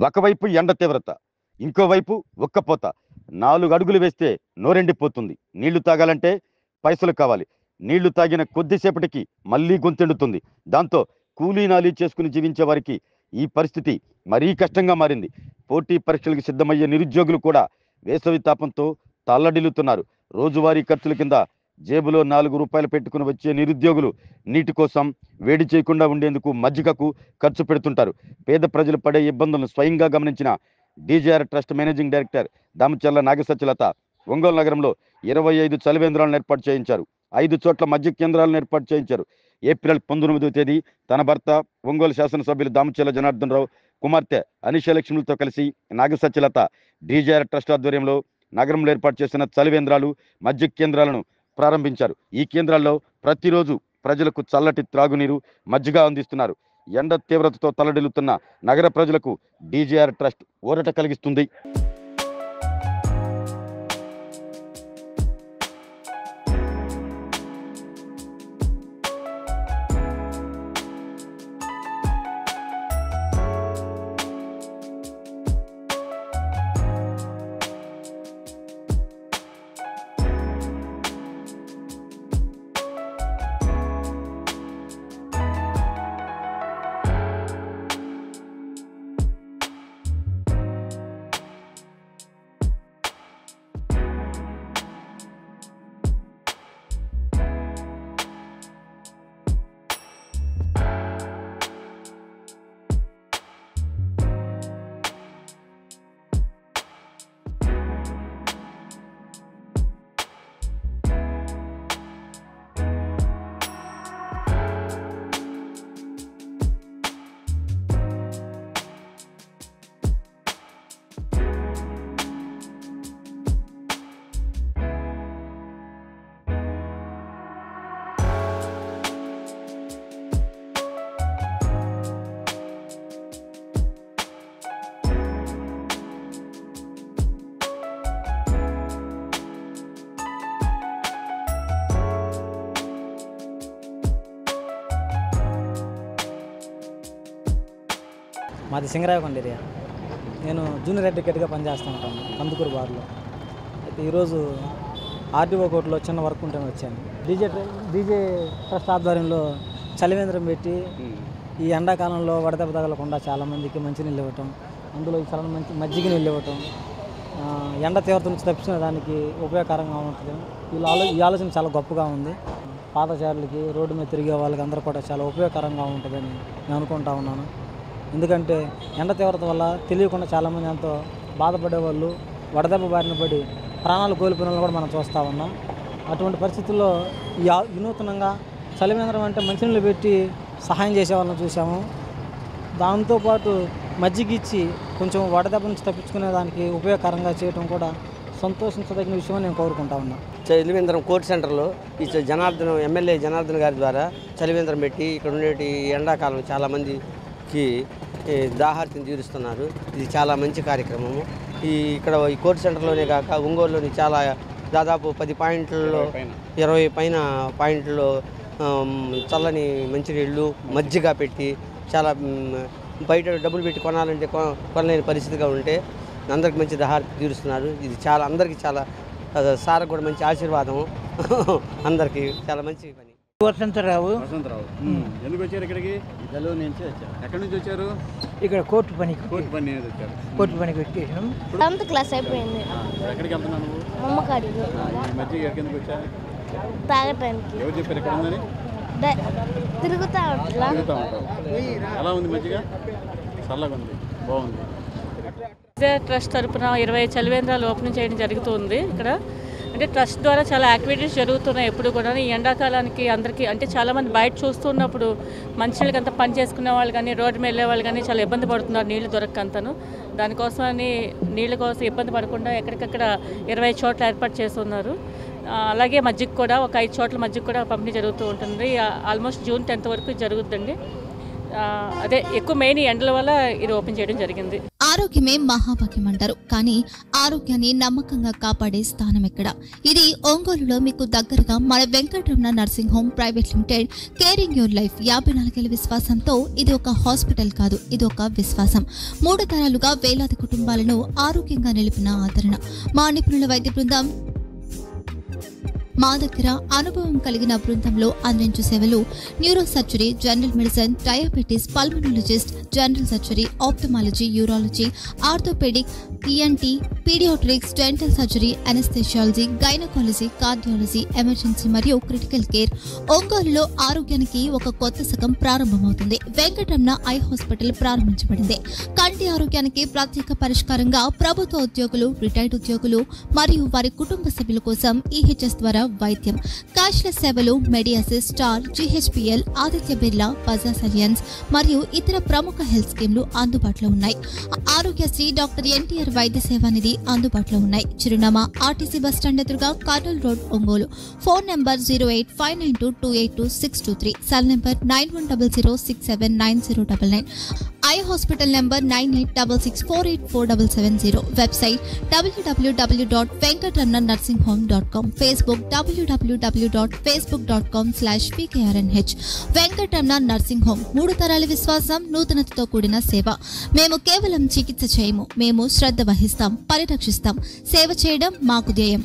ఒకవైపు ఎండ తీవ్రత, ఇంకోవైపు ఉక్కపోత. 4 అడుగులు వేస్తే నోరెండిపోతుంది. నీళ్లు తాగాలంటే పైసలు కావాలి. నీళ్లు తాగిన కొద్దిసేపటికి మళ్ళీ గొంతెండుతుంది. దాంతో కూలీనాలీ చేసుకుని జీవించే వారికి ఈ పరిస్థితి మరీ కష్టంగా మారింది. పోటీ పరీక్షలకు సిద్ధమయ్యే నిరుద్యోగులు కూడా వేసవి తాపంతో తల్లడిల్లుతున్నారు. రోజువారీ ఖర్చుల కింద జేబులో 4 రూపాయలు పెట్టుకుని వచ్చే నిరుద్యోగులు నీటి కోసం, వేడి చేయకుండా ఉండేందుకు మజ్జిగకు ఖర్చు పెడుతుంటారు. పేద ప్రజలు పడే ఇబ్బందులను స్వయంగా గమనించిన DJR trust managing director Damacharla Nagasatyalatha Ongole నగరంలో 25 చలివేంద్రాలను ఏర్పాటు చేయించారు. 5 చోట్ల మజ్జిగ కేంద్రాలను ఏర్పాటు చేయించారు. ఏప్రిల్ 19వ తేదీ తన భర్త ఒంగోలు శాసనసభ్యులు దామచర్ల జనార్దన్ రావు కుమార్తె అనిషలక్ష్మిలతో కలిసి నాగసత్యలత డీజేఆర్ ట్రస్ట్ ఆధ్వర్యంలో నగరంలో ఏర్పాటు చేసిన చలివేంద్రాలు, మజ్జిగ కేంద్రాలను ప్రారంభించారు. ఈ కేంద్రాల్లో ప్రతిరోజు ప్రజలకు చల్లటి త్రాగునీరు, మజ్జిగ అందిస్తున్నారు. ఎండ తీవ్రతతో తలడిల్లుతున్న నగర ప్రజలకు డీజేఆర్ ట్రస్ట్ ఊరట కలిగిస్తుంది. మాది సింగరాయకొండ ఏరియా. నేను జూనియర్ అడ్వకేట్గా పనిచేస్తూ ఉంటాను కందుకూరు బార్లో. అయితే ఈరోజు ఆర్టీఓ కోర్టులో చిన్న వర్క్ ఉంటే వచ్చాను. డీజే ట్రస్ట్ ఆధ్వర్యంలో చలివేంద్రం పెట్టి ఈ ఎండాకాలంలో వడదెబ్బ తగలకుండా చాలామందికి మంచినీళ్ళు ఇవ్వటం, అందులో చాలా మంచి మజ్జిగ నీళ్ళు ఇవ్వటం, ఎండ తీవ్రత నుంచి తప్పించుకునే దానికి ఉపయోగకరంగా ఉంటుంది. ఈ ఆలోచన చాలా గొప్పగా ఉంది. పాదచారులకి, రోడ్డు మీద తిరిగే వాళ్ళకి అందరూ కూడా చాలా ఉపయోగకరంగా ఉంటుందని నేను అనుకుంటా ఉన్నాను. ఎందుకంటే ఎండ తీవ్రత వల్ల తెలియకుండా చాలామంది ఎంతో బాధపడేవాళ్ళు, వడదెబ్బ బారిన పడి ప్రాణాలు కోల్పోయిన వాళ్ళు కూడా మనం చూస్తూ ఉన్నాం. అటువంటి పరిస్థితుల్లో వినూత్నంగా చలివేంద్రం అంటే మంచినీళ్ళు పెట్టి సహాయం చేసే వాళ్ళని చూసాము. దాంతోపాటు మజ్జిగ ఇచ్చి కొంచెం వడదెబ్బ నుంచి తప్పించుకునే దానికి ఉపయోగకరంగా చేయడం కూడా సంతోషించదగిన విషయం నేను కోరుకుంటా ఉన్నాను. చలివేంద్రం కోర్టు సెంటర్లో ఈ ఎమ్మెల్యే జనార్దన్ గారి ద్వారా చలివేంద్రం పెట్టి ఇక్కడ ఉండేటి ఎండాకాలం చాలామందికి దాహార్తిని తీరుస్తున్నారు. ఇది చాలా మంచి కార్యక్రమము. ఇక్కడ ఈ కోర్టు సెంటర్లోనే కాక ఒంగోలులోని చాలా దాదాపు 10 పాయింట్లలో 20 పైన పాయింట్లో చల్లని మంచినీళ్ళు, మజ్జిగ పెట్టి చాలా బయట డబ్బులు పెట్టి కొనాలంటే కొనలేని పరిస్థితిగా ఉంటే అందరికి మంచి దాహార్తి తీరుస్తున్నారు. ఇది చాలా అందరికీ చాలా సార్ కూడా మంచి ఆశీర్వాదం. అందరికీ చాలా మంచి పని. వసంతరావు. ఎందుకు వచ్చారు ఇక్కడికి? ఇదలో నుంచి వచ్చారు. ఎక్కడి నుంచి వచ్చారు? ఇక్కడ కోర్టు పనికి వచ్చారు. కోర్టు పనికి వచ్చేసాం. 10th క్లాస్ అయిపోయింది. ఎక్కడికి వెళ్తున్నావు నువ్వు? అమ్మకాడికి. ఈ మధ్య ఎక్కడికి ఎందుకు వచ్చా? తాగటానికి. ఎవరు చెప్పారు ఎక్కడ ఉందని? తిరుగుతా ఉంటావు. ఎలా ఉంది మజ్జిగ? చల్లగా ఉంది, బాగుంది. ట్రస్ట్ తరపున 20 చలివేంద్రాలు ఓపెన్ చేయడం జరుగుతుంది. ఇక్కడ అంటే ట్రస్ట్ ద్వారా చాలా యాక్టివిటీస్ జరుగుతున్నాయి ఎప్పుడు కూడా. ఈ ఎండాకాలానికి అందరికీ అంటే చాలామంది బయట చూస్తున్నప్పుడు మంచినీళ్ళకి అంతా పని చేసుకునే వాళ్ళు కానీ, రోడ్డు మీద వెళ్ళే వాళ్ళు కానీ చాలా ఇబ్బంది పడుతున్నారు నీళ్లు దొరకంతను. దానికోసమని నీళ్ళ కోసం ఇబ్బంది పడకుండా ఎక్కడికక్కడ 20 చోట్ల ఏర్పాటు చేస్తున్నారు. అలాగే మజ్జిగ కూడా ఒక 5 చోట్ల మజ్జిగ కూడా పంపిణీ జరుగుతూ ఉంటుంది. ఆల్మోస్ట్ జూన్ 10th వరకు జరుగుతుందండి. అదే ఎక్కువ మెయిన్ ఎండల వల్ల ఇది ఓపెన్ చేయడం జరిగింది. ఆరోగ్యమే మహాభాగ్యం అంటారు. కానీ ఆరోగ్యాన్ని నమ్మకంగా కాపాడే స్థానం ఎక్కడ? ఇది ఒంగోలులో మీకు దగ్గరగా మన Venkataramana nursing home private limited. Caring your life 54 ఏళ్ల విశ్వాసంతో ఇది ఒక హాస్పిటల్ కాదు, ఇది ఒక విశ్వాసం. 3 తరాలుగా వేలాది కుటుంబాలను ఆరోగ్యంగా నిలిపిన ఆదరణ. మా నిపుణుల వైద్య బృందం మా దగ్గర అనుభవం కలిగిన బృందంలో అందించే సేవలు neuro surgery, general medicine, diabetes, pulmonologist, general surgery, ophthalmology, urology, orthopaedic, ENT, paediatrics, dental surgery, anaesthesiology, gynaecology, cardiology, emergency మరియు క్రిటికల్ కేర్. ఒంగోలులో ఆరోగ్యానికి ఒక కొత్త శకం ప్రారంభమవుతుంది. వెంకటరమణ ఐ హాస్పిటల్ ప్రారంభించబడింది. కంటి ఆరోగ్యానికి ప్రత్యేక పరిష్కారంగా ప్రభుత్వ ఉద్యోగులు, రిటైర్డ్ ఉద్యోగులు మరియు వారి కుటుంబ సభ్యుల కోసం ఈహెచ్ఎస్ ద్వారా వైద్యం. క్యాష్లెస్ సేవలు Medi Assist, Star, GHPL, Aditya Birla, Bajaj Allianz మరియు ఇతర ప్రముఖ హెల్త్ స్కీమ్లు అందుబాటులో ఉన్నాయి. ఆరోగ్యశ్రీ, డాక్టర్ ఎన్టీఆర్ వైద్య సేవా నిధి అందుబాటులో ఉన్నాయి. చిరునామా ఆర్టీసీ బస్టాండ్ ఎదురుగా, Kurnool road, Ongole. Phone number 08592282623, cell number 9100679099. Eye hospital number 9866484770. Website www.venkatramanarsinghome.com. Facebook www.facebook.com/pkrnh. Venkataramana nursing home 3 తరాల విశ్వాసం, నూతనతతో కూడిన సేవ. మేము కేవలం చికిత్స చేయము, మేము శ్రద్ధ వహిస్తాం, పరిరక్షిస్తాం. సేవ చేయడం మాకు ధ్యేయం.